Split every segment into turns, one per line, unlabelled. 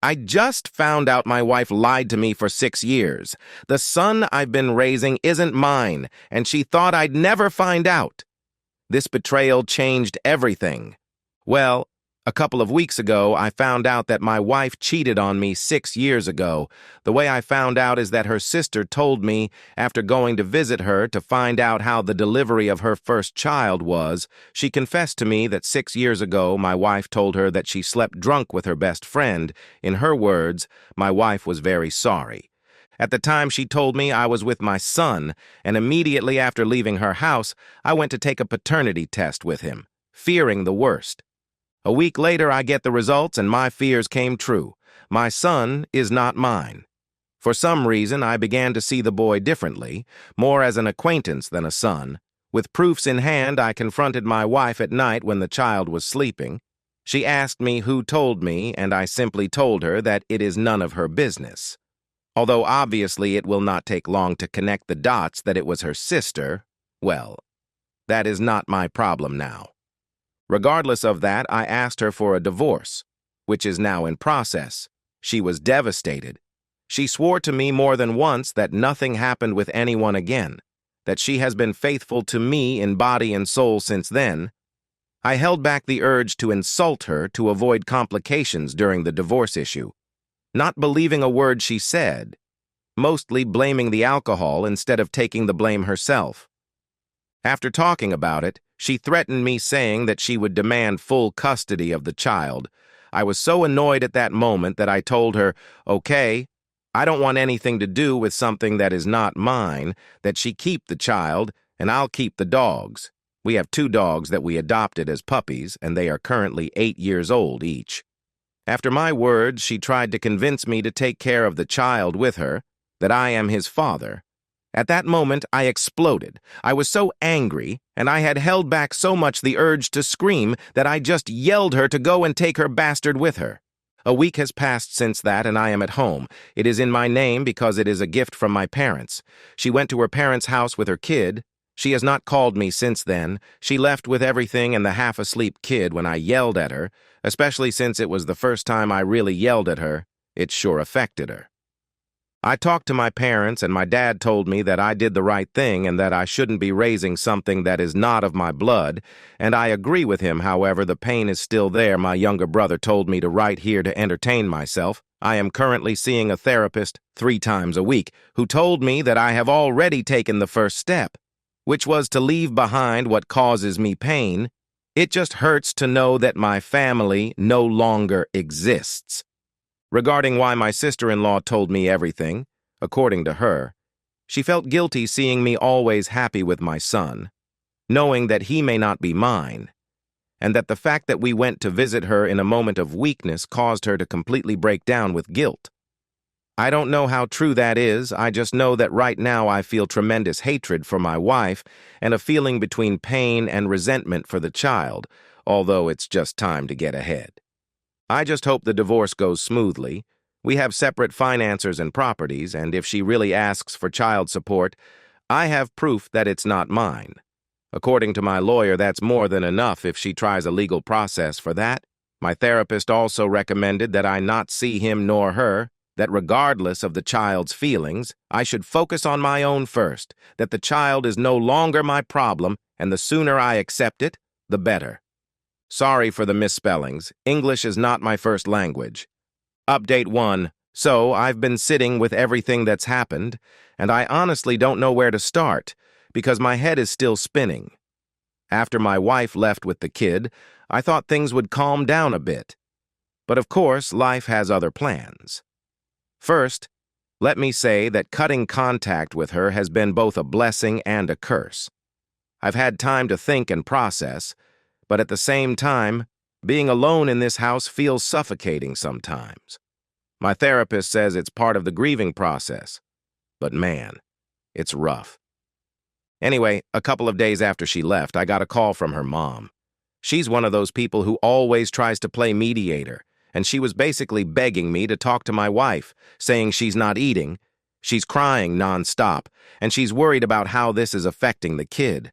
I just found out my wife lied to me for 6 years. The son I've been raising isn't mine, and she thought I'd never find out. This betrayal changed everything. Well, a couple of weeks ago, I found out that my wife cheated on me 6 years ago. The way I found out is that her sister told me after going to visit her to find out how the delivery of her first child was. She confessed to me that 6 years ago, my wife told her that she slept drunk with her best friend. In her words, my wife was very sorry. At the time she told me I was with my son, and immediately after leaving her house, I went to take a paternity test with him, fearing the worst. A week later, I get the results, and my fears came true. My son is not mine. For some reason, I began to see the boy differently, more as an acquaintance than a son. With proofs in hand, I confronted my wife at night when the child was sleeping. She asked me who told me, and I simply told her that it is none of her business. Although obviously it will not take long to connect the dots that it was her sister, well, that is not my problem now. Regardless of that, I asked her for a divorce, which is now in process. She was devastated. She swore to me more than once that nothing happened with anyone again, that she has been faithful to me in body and soul since then. I held back the urge to insult her to avoid complications during the divorce issue, not believing a word she said, mostly blaming the alcohol instead of taking the blame herself. After talking about it, she threatened me saying that she would demand full custody of the child. I was so annoyed at that moment that I told her, okay, I don't want anything to do with something that is not mine, that she keep the child, and I'll keep the dogs. We have 2 dogs that we adopted as puppies, and they are currently 8 years old each. After my words, she tried to convince me to take care of the child with her, that I am his father. At that moment, I exploded. I was so angry, and I had held back so much the urge to scream that I just yelled her to go and take her bastard with her. A week has passed since that, and I am at home. It is in my name because it is a gift from my parents. She went to her parents' house with her kid. She has not called me since then. She left with everything and the half-asleep kid when I yelled at her, especially since it was the first time I really yelled at her. It sure affected her. I talked to my parents, and my dad told me that I did the right thing and that I shouldn't be raising something that is not of my blood, and I agree with him. However, the pain is still there. My younger brother told me to write here to entertain myself. I am currently seeing a therapist 3 times a week who told me that I have already taken the first step, which was to leave behind what causes me pain. It just hurts to know that my family no longer exists. Regarding why my sister-in-law told me everything, according to her, she felt guilty seeing me always happy with my son, knowing that he may not be mine, and that the fact that we went to visit her in a moment of weakness caused her to completely break down with guilt. I don't know how true that is. I just know that right now I feel tremendous hatred for my wife and a feeling between pain and resentment for the child, although it's just time to get ahead. I just hope the divorce goes smoothly. We have separate financiers and properties, and if she really asks for child support, I have proof that it's not mine. According to my lawyer, that's more than enough if she tries a legal process for that. My therapist also recommended that I not see him nor her, that regardless of the child's feelings, I should focus on my own first, that the child is no longer my problem, and the sooner I accept it, the better. Sorry for the misspellings. English is not my first language. Update 1. So, I've been sitting with everything that's happened, and I honestly don't know where to start, because my head is still spinning. After my wife left with the kid, I thought things would calm down a bit. But of course, life has other plans. First, let me say that cutting contact with her has been both a blessing and a curse. I've had time to think and process, but at the same time, being alone in this house feels suffocating sometimes. My therapist says it's part of the grieving process, but man, it's rough. Anyway, a couple of days after she left, I got a call from her mom. She's one of those people who always tries to play mediator, and she was basically begging me to talk to my wife, saying she's not eating, she's crying nonstop, and she's worried about how this is affecting the kid.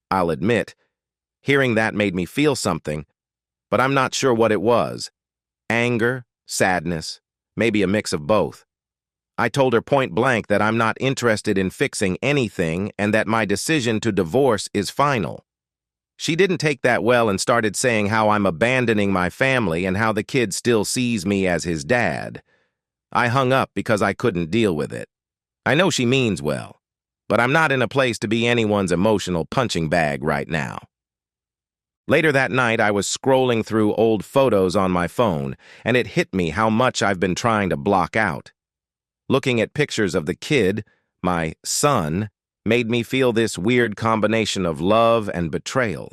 I'll admit, hearing that made me feel something, but I'm not sure what it was. Anger, sadness, maybe a mix of both. I told her point blank that I'm not interested in fixing anything and that my decision to divorce is final. She didn't take that well and started saying how I'm abandoning my family and how the kid still sees me as his dad. I hung up because I couldn't deal with it. I know she means well, but I'm not in a place to be anyone's emotional punching bag right now. Later that night, I was scrolling through old photos on my phone, and it hit me how much I've been trying to block out. Looking at pictures of the kid, my son, made me feel this weird combination of love and betrayal.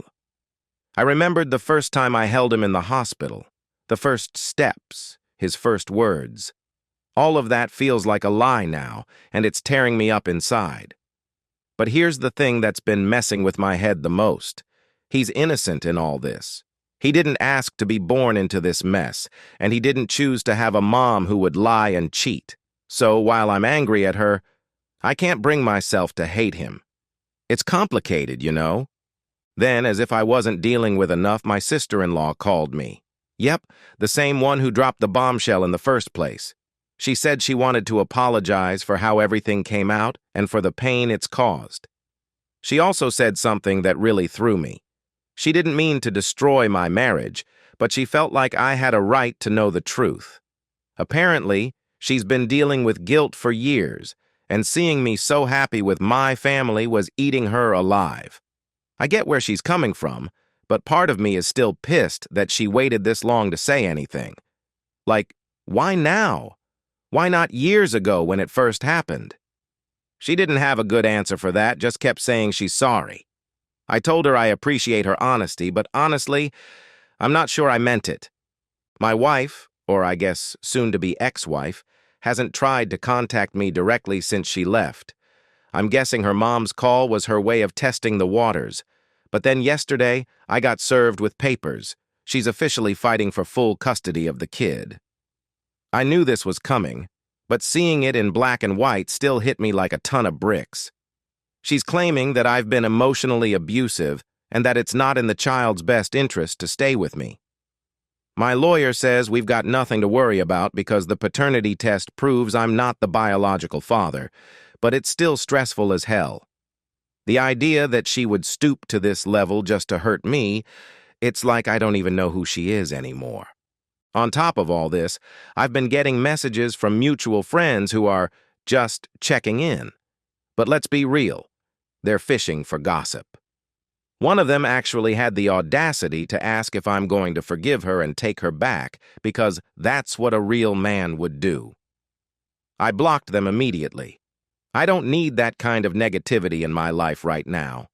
I remembered the first time I held him in the hospital, the first steps, his first words. All of that feels like a lie now, and it's tearing me up inside. But here's the thing that's been messing with my head the most. He's innocent in all this. He didn't ask to be born into this mess, and he didn't choose to have a mom who would lie and cheat. So while I'm angry at her, I can't bring myself to hate him. It's complicated, you know? Then, as if I wasn't dealing with enough, my sister-in-law called me. Yep, the same one who dropped the bombshell in the first place. She said she wanted to apologize for how everything came out and for the pain it's caused. She also said something that really threw me. She didn't mean to destroy my marriage, but she felt like I had a right to know the truth. Apparently, she's been dealing with guilt for years, and seeing me so happy with my family was eating her alive. I get where she's coming from, but part of me is still pissed that she waited this long to say anything. Like, why now? Why not years ago when it first happened? She didn't have a good answer for that, just kept saying she's sorry. I told her I appreciate her honesty, but honestly, I'm not sure I meant it. My wife, or I guess soon-to-be ex-wife, hasn't tried to contact me directly since she left. I'm guessing her mom's call was her way of testing the waters. But then yesterday, I got served with papers. She's officially fighting for full custody of the kid. I knew this was coming, but seeing it in black and white still hit me like a ton of bricks. She's claiming that I've been emotionally abusive and that it's not in the child's best interest to stay with me. My lawyer says we've got nothing to worry about because the paternity test proves I'm not the biological father, but it's still stressful as hell. The idea that she would stoop to this level just to hurt me, it's like I don't even know who she is anymore. On top of all this, I've been getting messages from mutual friends who are just checking in. But let's be real, they're fishing for gossip. One of them actually had the audacity to ask if I'm going to forgive her and take her back, because that's what a real man would do. I blocked them immediately. I don't need that kind of negativity in my life right now.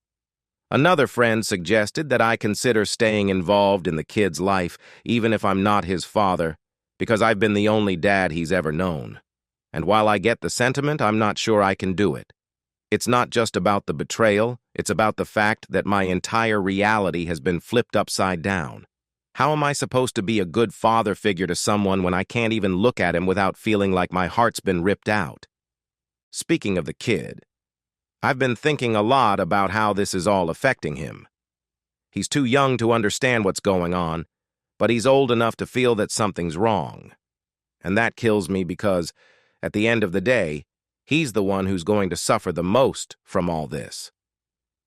Another friend suggested that I consider staying involved in the kid's life, even if I'm not his father, because I've been the only dad he's ever known. And while I get the sentiment, I'm not sure I can do it. It's not just about the betrayal, it's about the fact that my entire reality has been flipped upside down. How am I supposed to be a good father figure to someone when I can't even look at him without feeling like my heart's been ripped out? Speaking of the kid, I've been thinking a lot about how this is all affecting him. He's too young to understand what's going on, but he's old enough to feel that something's wrong. And that kills me because, at the end of the day, he's the one who's going to suffer the most from all this.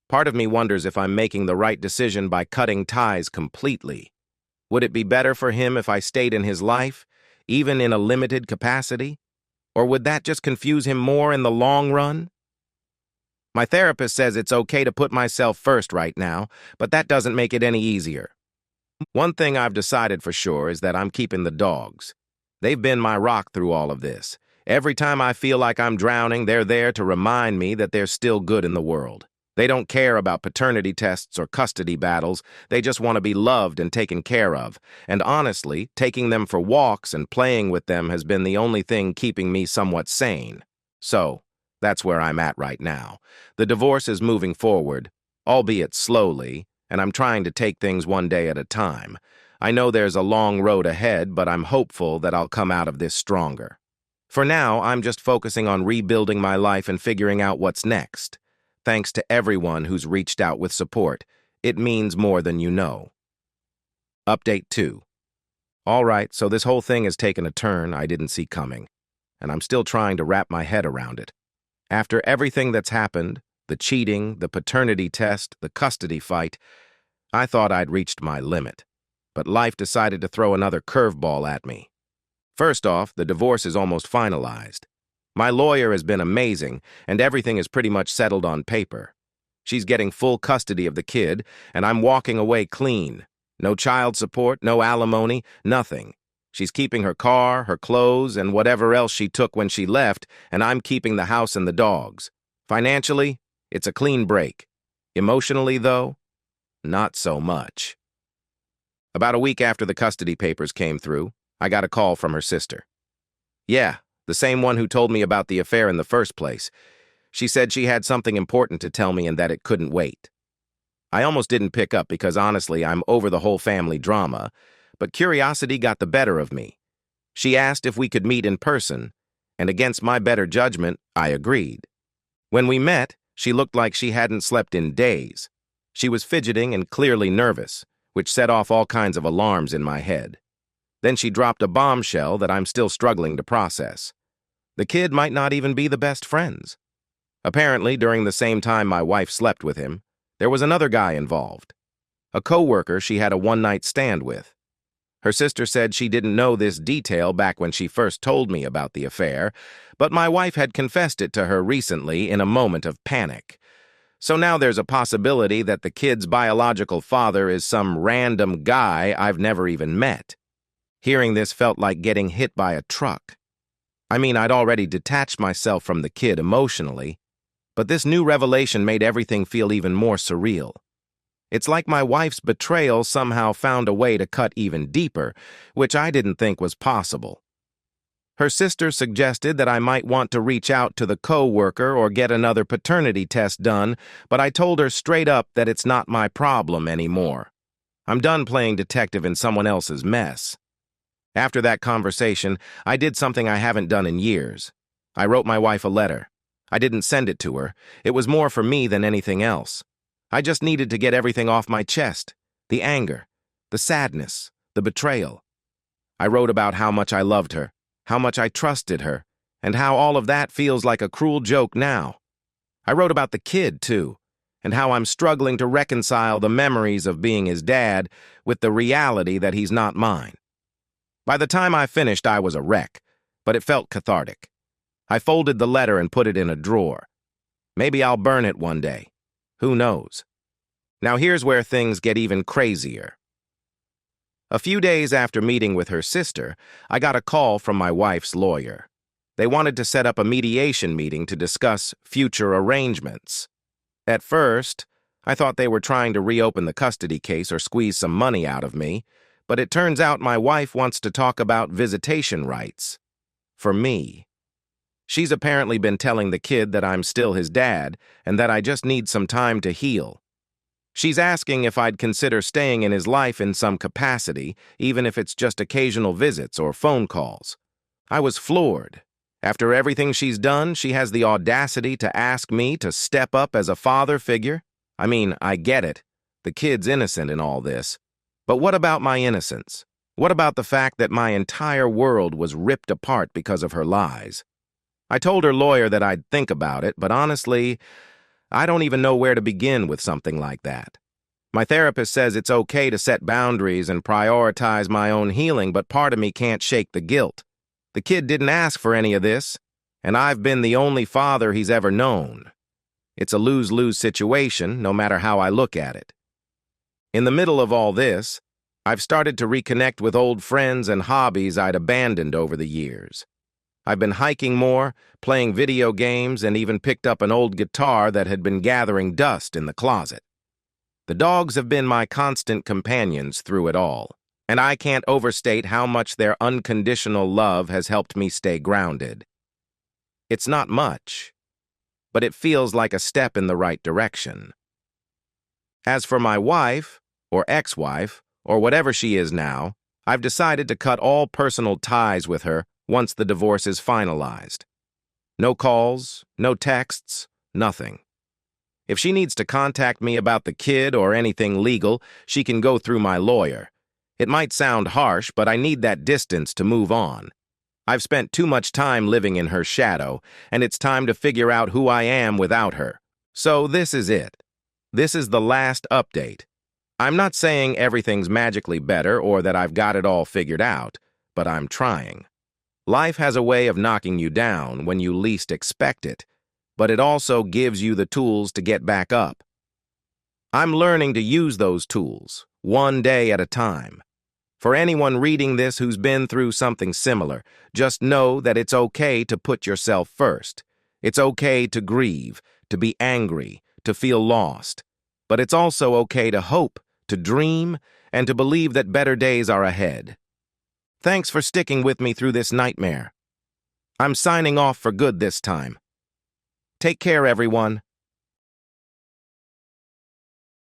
Part of me wonders if I'm making the right decision by cutting ties completely. Would it be better for him if I stayed in his life, even in a limited capacity? Or would that just confuse him more in the long run? My therapist says it's okay to put myself first right now, but that doesn't make it any easier. One thing I've decided for sure is that I'm keeping the dogs. They've been my rock through all of this. Every time I feel like I'm drowning, they're there to remind me that there's still good in the world. They don't care about paternity tests or custody battles. They just want to be loved and taken care of. And honestly, taking them for walks and playing with them has been the only thing keeping me somewhat sane. So, that's where I'm at right now. The divorce is moving forward, albeit slowly, and I'm trying to take things one day at a time. I know there's a long road ahead, but I'm hopeful that I'll come out of this stronger. For now, I'm just focusing on rebuilding my life and figuring out what's next. Thanks to everyone who's reached out with support. It means more than you know. Update 2. All right, so this whole thing has taken a turn I didn't see coming, and I'm still trying to wrap my head around it. After everything that's happened, the cheating, the paternity test, the custody fight, I thought I'd reached my limit. But life decided to throw another curveball at me. First off, the divorce is almost finalized. My lawyer has been amazing, and everything is pretty much settled on paper. She's getting full custody of the kid, and I'm walking away clean. No child support, no alimony, nothing. She's keeping her car, her clothes, and whatever else she took when she left, and I'm keeping the house and the dogs. Financially, it's a clean break. Emotionally, though, not so much. About a week after the custody papers came through, I got a call from her sister. Yeah, the same one who told me about the affair in the first place. She said she had something important to tell me and that it couldn't wait. I almost didn't pick up because honestly, I'm over the whole family drama, but curiosity got the better of me. She asked if we could meet in person, and against my better judgment, I agreed. When we met, she looked like she hadn't slept in days. She was fidgeting and clearly nervous, which set off all kinds of alarms in my head. Then she dropped a bombshell that I'm still struggling to process. The kid might not even be the best friends. Apparently, during the same time my wife slept with him, there was another guy involved. A coworker she had a one-night stand with. Her sister said she didn't know this detail back when she first told me about the affair, but my wife had confessed it to her recently in a moment of panic. So now there's a possibility that the kid's biological father is some random guy I've never even met. Hearing this felt like getting hit by a truck. I mean, I'd already detached myself from the kid emotionally, but this new revelation made everything feel even more surreal. It's like my wife's betrayal somehow found a way to cut even deeper, which I didn't think was possible. Her sister suggested that I might want to reach out to the co-worker or get another paternity test done, but I told her straight up that it's not my problem anymore. I'm done playing detective in someone else's mess. After that conversation, I did something I haven't done in years. I wrote my wife a letter. I didn't send it to her. It was more for me than anything else. I just needed to get everything off my chest. The anger, the sadness, the betrayal. I wrote about how much I loved her, how much I trusted her, and how all of that feels like a cruel joke now. I wrote about the kid, too, and how I'm struggling to reconcile the memories of being his dad with the reality that he's not mine. By the time I finished, I was a wreck, but it felt cathartic. I folded the letter and put it in a drawer. Maybe I'll burn it one day. Who knows? Now here's where things get even crazier. A few days after meeting with her sister, I got a call from my wife's lawyer. They wanted to set up a mediation meeting to discuss future arrangements. At first, I thought they were trying to reopen the custody case or squeeze some money out of me, but it turns out my wife wants to talk about visitation rights. For me. She's apparently been telling the kid that I'm still his dad and that I just need some time to heal. She's asking if I'd consider staying in his life in some capacity, even if it's just occasional visits or phone calls. I was floored. After everything she's done, she has the audacity to ask me to step up as a father figure? I mean, I get it. The kid's innocent in all this. But what about my innocence? What about the fact that my entire world was ripped apart because of her lies? I told her lawyer that I'd think about it, but honestly, I don't even know where to begin with something like that. My therapist says it's okay to set boundaries and prioritize my own healing, but part of me can't shake the guilt. The kid didn't ask for any of this, and I've been the only father he's ever known. It's a lose-lose situation, no matter how I look at it. In the middle of all this, I've started to reconnect with old friends and hobbies I'd abandoned over the years. I've been hiking more, playing video games, and even picked up an old guitar that had been gathering dust in the closet. The dogs have been my constant companions through it all, and I can't overstate how much their unconditional love has helped me stay grounded. It's not much, but it feels like a step in the right direction. As for my wife, or ex-wife, or whatever she is now, I've decided to cut all personal ties with her once the divorce is finalized. No calls, no texts, nothing. If she needs to contact me about the kid or anything legal, she can go through my lawyer. It might sound harsh, but I need that distance to move on. I've spent too much time living in her shadow, and it's time to figure out who I am without her. So this is it. This is the last update. I'm not saying everything's magically better or that I've got it all figured out, but I'm trying. Life has a way of knocking you down when you least expect it, but it also gives you the tools to get back up. I'm learning to use those tools, one day at a time. For anyone reading this who's been through something similar, just know that it's okay to put yourself first. It's okay to grieve, to be angry, to feel lost. But it's also okay to hope, to dream, and to believe that better days are ahead. Thanks for sticking with me through this nightmare. I'm signing off for good this time. Take care, everyone.